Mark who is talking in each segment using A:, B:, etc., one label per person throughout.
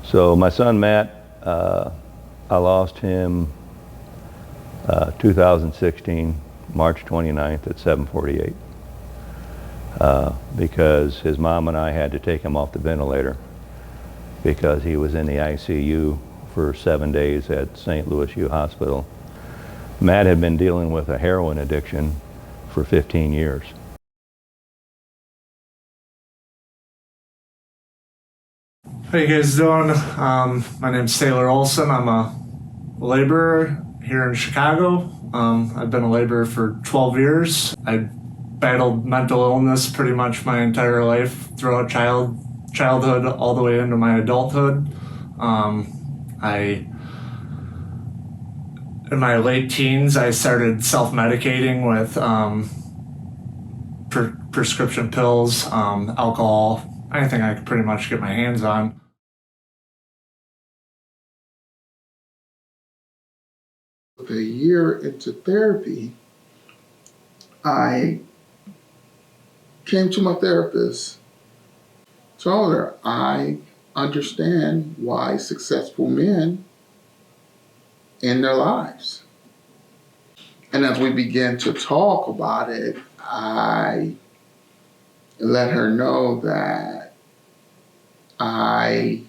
A: So my son Matt, I lost him 2016, March 29th at 7:48, because his mom and I had to take him off the ventilator because he was in the ICU for 7 days at St. Louis U Hospital. Matt had been dealing with a heroin addiction for 15 years.
B: How you guys doing? My name's Taylor Olson. I'm a laborer here in Chicago. I've been a laborer for 12 years. I battled mental illness pretty much my entire life throughout childhood all the way into my adulthood. In my late teens, I started self-medicating with prescription pills, alcohol, anything I could pretty much get my hands on.
C: A year into therapy, I came to my therapist, told her I understand why successful men end their lives. And as we began to talk about it, I let her know that I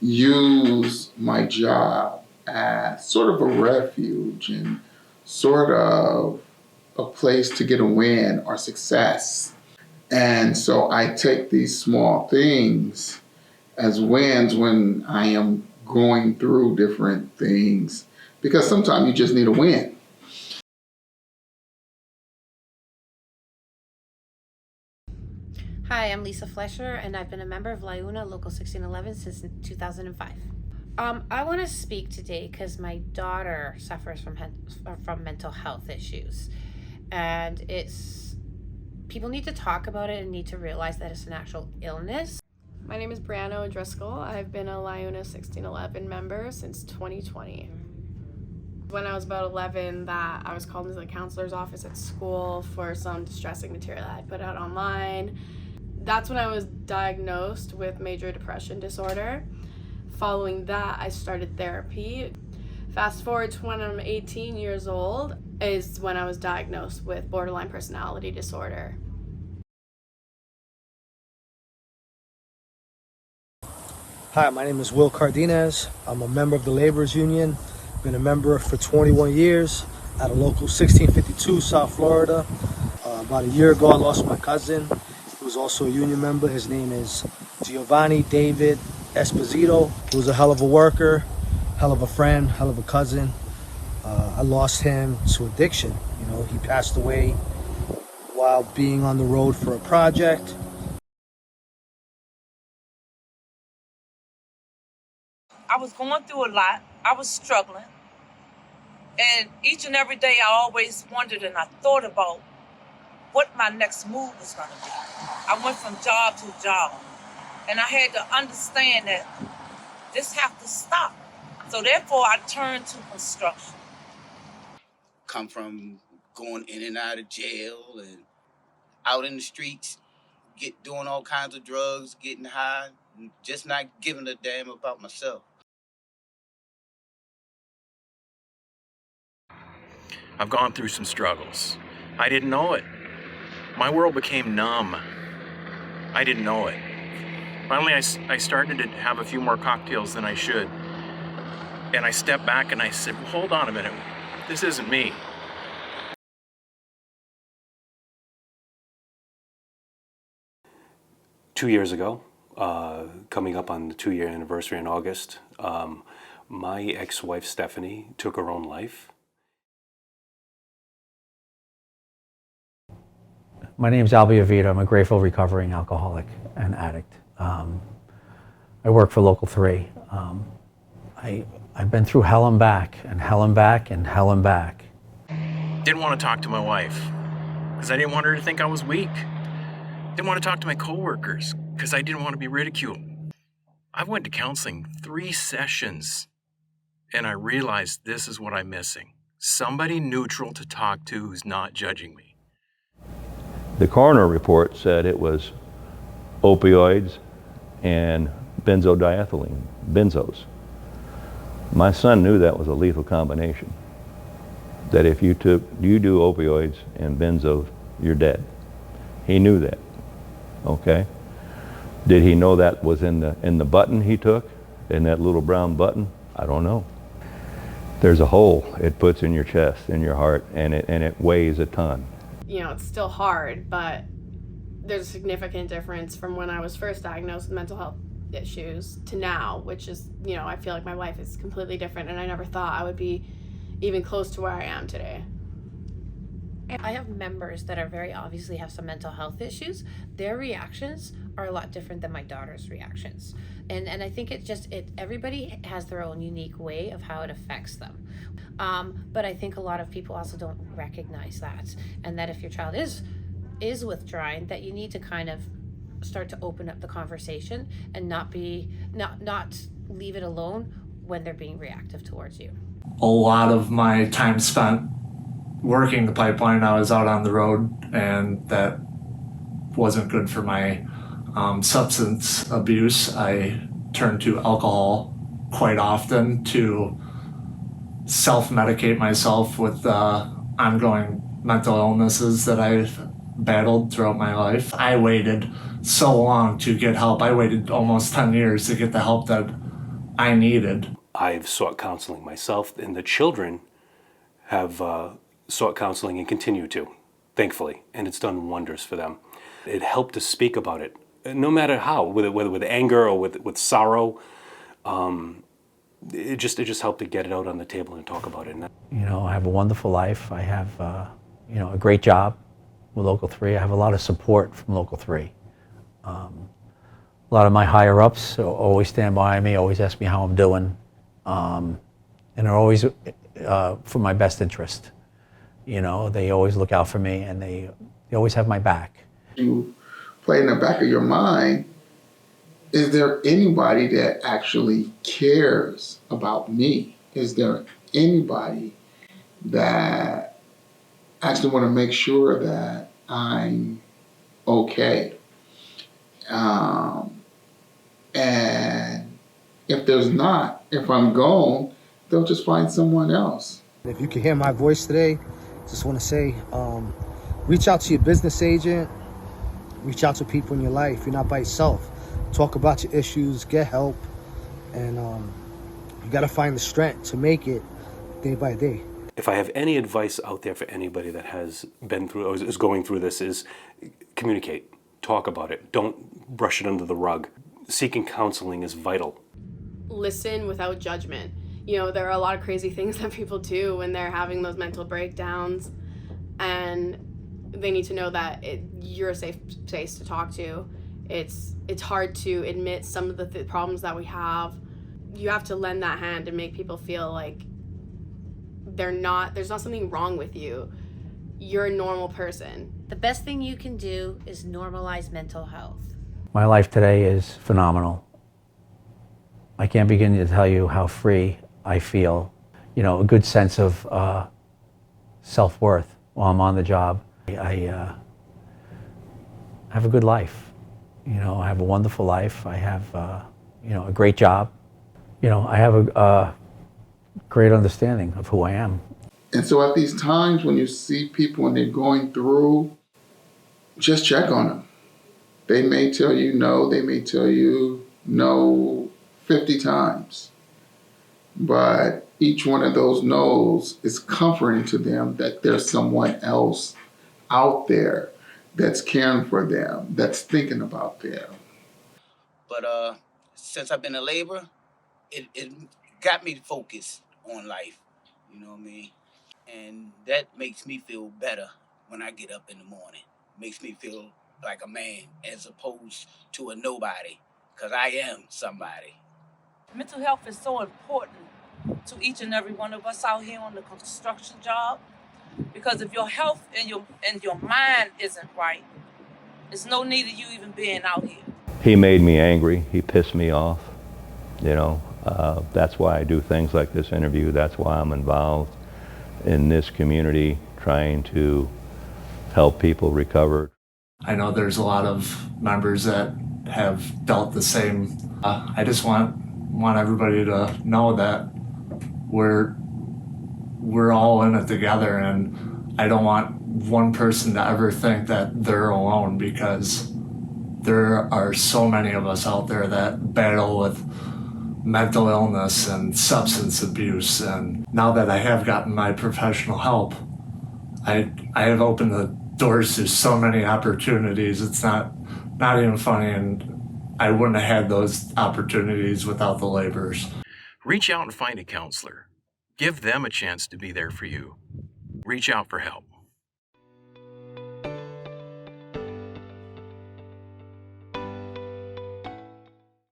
C: use my job as sort of a refuge and sort of a place to get a win or success. And so I take these small things as wins when I am going through different things, because sometimes you just need a win.
D: Hi, I'm Lisa Flesher, and I've been a member of LIUNA Local 1611 since 2005. I want to speak today because my daughter suffers from mental health issues, and people need to talk about it and need to realize that it's an actual illness.
E: My name is Brianna O'Driscoll. I've been a LIUNA 1611 member since 2020. When I was about 11, I was called into the counselor's office at school for some distressing material I put out online. That's when I was diagnosed with major depression disorder. Following that, I started therapy. Fast forward to when I'm 18 years old is when I was diagnosed with borderline personality disorder.
F: Hi, my name is Will Cardenas. I'm a member of the Laborers Union. Been a member for 21 years at a local 1652 South Florida. About a year ago, I lost my cousin. He was also a union member. His name is Giovanni David Esposito. He was a hell of a worker, hell of a friend, hell of a cousin. I lost him to addiction. He passed away while being on the road for a project.
G: I was going through a lot. I was struggling. And each and every day I always wondered and I thought about what my next move was going to be. I went from job to job. And I had to understand that this have to stop. So therefore I turned to construction.
H: Come from going in and out of jail and out in the streets, doing all kinds of drugs, getting high, and just not giving a damn about myself.
I: I've gone through some struggles. I didn't know it. My world became numb. I didn't know it. Finally, I started to have a few more cocktails than I should. And I stepped back and I said, well, hold on a minute. This isn't me.
J: Two years ago, coming up on the 2-year anniversary in August, my ex-wife Stephanie took her own life.
K: My name's Albie Avita. I'm a grateful recovering alcoholic and addict. I work for Local 3. I've been through hell and back, and hell and back, and hell and back.
I: Didn't want to talk to my wife because I didn't want her to think I was weak. Didn't want to talk to my coworkers because I didn't want to be ridiculed. I went to counseling 3 sessions, and I realized this is what I'm missing. Somebody neutral to talk to who's not judging me.
A: The coroner report said it was opioids and benzodiazepine benzos. My son knew that was a lethal combination. That if you do opioids and benzos, you're dead. He knew that, okay? Did he know that was in the button he took, in that little brown button? I don't know. There's a hole it puts in your chest, in your heart, and it weighs a ton.
E: You know, it's still hard, but there's a significant difference from when I was first diagnosed with mental health issues to now, which is, you know, I feel like my life is completely different, and I never thought I would be even close to where I am today.
D: I have members that are very obviously have some mental health issues. Their reactions are a lot different than my daughter's reactions. And I think everybody has their own unique way of how it affects them. But I think a lot of people also don't recognize that. And that if your child is withdrawing, that you need to kind of start to open up the conversation and not leave it alone when they're being reactive towards you.
B: A lot of my time spent working the pipeline, I was out on the road, and that wasn't good for my substance abuse. I turned to alcohol quite often to self-medicate myself with ongoing mental illnesses that I've battled throughout my life. I waited so long to get help. I waited almost 10 years to get the help that I needed.
J: I've sought counseling myself, and the children have sought counseling and continue to, thankfully, and it's done wonders for them. It helped to speak about it, no matter how, whether with anger or with sorrow. It just helped to get it out on the table and talk about it.
K: You know, I have a wonderful life. I have, you know, a great job with Local 3. I have a lot of support from Local 3. A lot of my higher ups always stand by me, always ask me how I'm doing, and are always for my best interest. You know, they always look out for me, and they always have my back.
C: You play in the back of your mind, is there anybody that actually cares about me? Is there anybody that actually want to make sure that I'm okay? And if there's not, if I'm gone, they'll just find someone else.
F: If you can hear my voice today, just want to say, reach out to your business agent, reach out to people in your life. You're not by yourself. Talk about your issues, get help, and you got to find the strength to make it day by day.
J: If I have any advice out there for anybody that has been through or is going through this, is communicate, talk about it. Don't brush it under the rug. Seeking counseling is vital.
E: Listen without judgment. You know, there are a lot of crazy things that people do when they're having those mental breakdowns, and they need to know that you're a safe place to talk to. It's hard to admit some of the problems that we have. You have to lend that hand and make people feel like there's not something wrong with you. You're a normal person.
D: The best thing you can do is normalize mental health.
K: My life today is phenomenal. I can't begin to tell you how free I feel. You know, a good sense of self-worth while I'm on the job. I have a good life. You know, I have a wonderful life. I have, you know, a great job. You know, I have a great understanding of who I am.
C: And so at these times when you see people and they're going through, just check on them. They may tell you no, they may tell you no 50 times. But each one of those no's is comforting to them that there's someone else out there that's caring for them, that's thinking about them.
H: But since I've been a laborer, it got me focused on life, you know what I mean? And that makes me feel better when I get up in the morning. Makes me feel like a man as opposed to a nobody, because I am somebody.
G: Mental health is so important to each and every one of us out here on the construction job, because if your health and your mind isn't right, there's no need of you even being out here.
A: He made me angry. He pissed me off. You know, that's why I do things like this interview. That's why I'm involved in this community, trying to help people recover.
B: I know there's a lot of members that have felt the same. I just want want everybody to know that we're all in it together, and I don't want one person to ever think that they're alone, because there are so many of us out there that battle with mental illness and substance abuse. And now that I have gotten my professional help, I have opened the doors to so many opportunities. It's not even funny, and I wouldn't have had those opportunities without the laborers.
I: Reach out and find a counselor. Give them a chance to be there for you. Reach out for help.